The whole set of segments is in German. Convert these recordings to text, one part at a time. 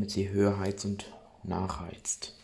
damit sie höher heizt und nachheizt.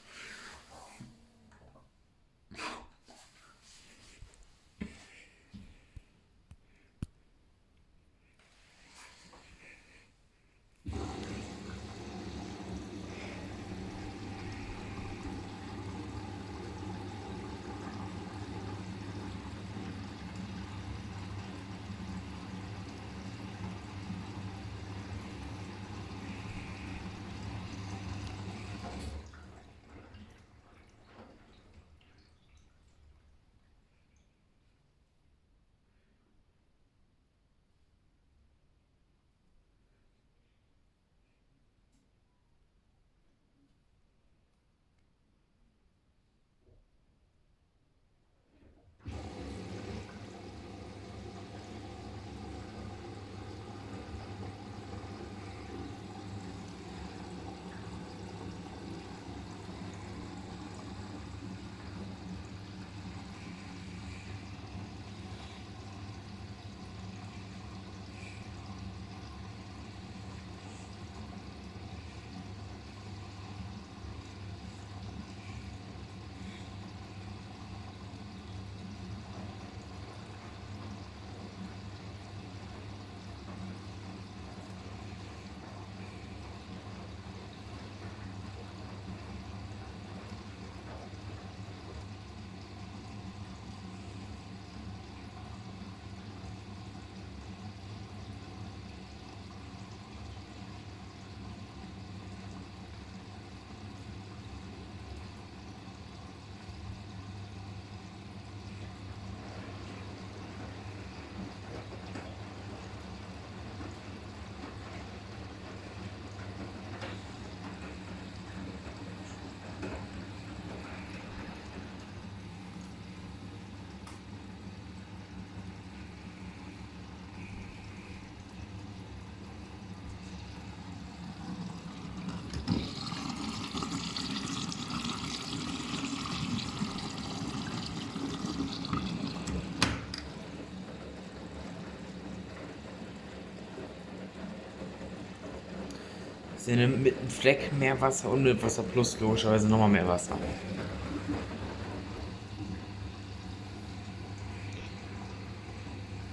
Sie nimmt mit einem Fleck mehr Wasser und mit Wasser plus logischerweise nochmal mehr Wasser.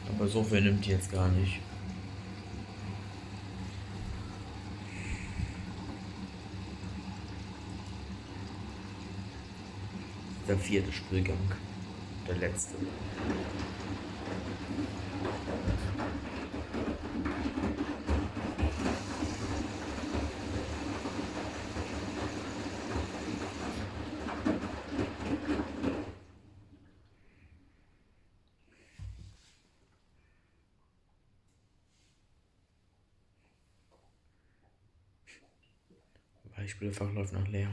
Aber so viel nimmt die jetzt gar nicht. Der 4. Spülgang. Der letzte. Beispielfach läuft noch leer.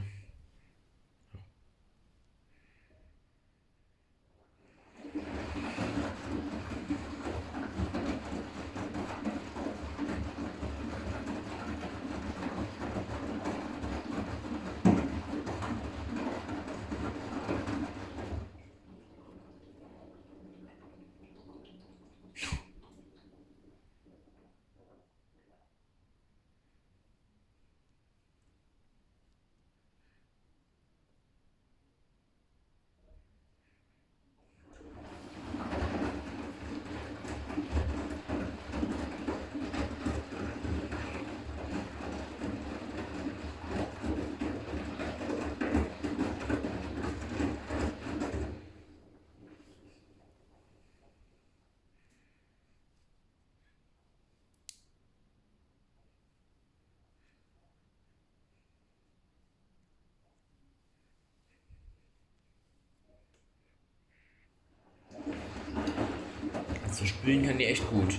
Also spülen kann die echt gut.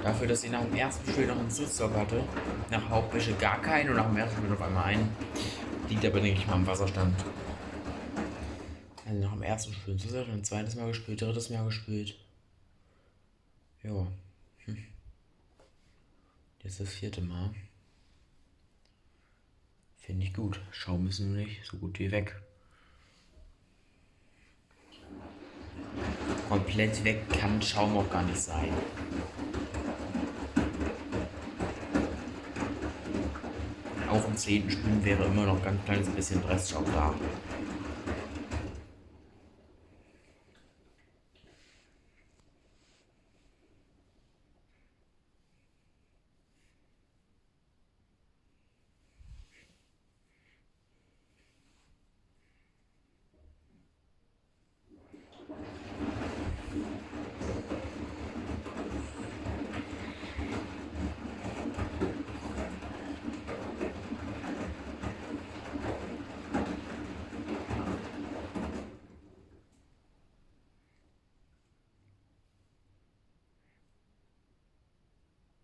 Dafür, dass sie nach dem ersten Spül noch einen Zustock hatte, nach Hauptwäsche gar keinen und nach dem ersten Spül auf einmal einen. Liegt aber, denke ich mal, am Wasserstand. Also nach dem ersten Spülen Zustock, ein zweites Mal gespült, drittes Mal gespült. Ja. Jetzt das 4. Mal. Finde ich gut. Schaum ist nur nicht so gut wie weg. Komplett weg kann Schaum auch gar nicht sein. auch im 10. Spielen wäre immer noch ein ganz kleines bisschen Rest auch da.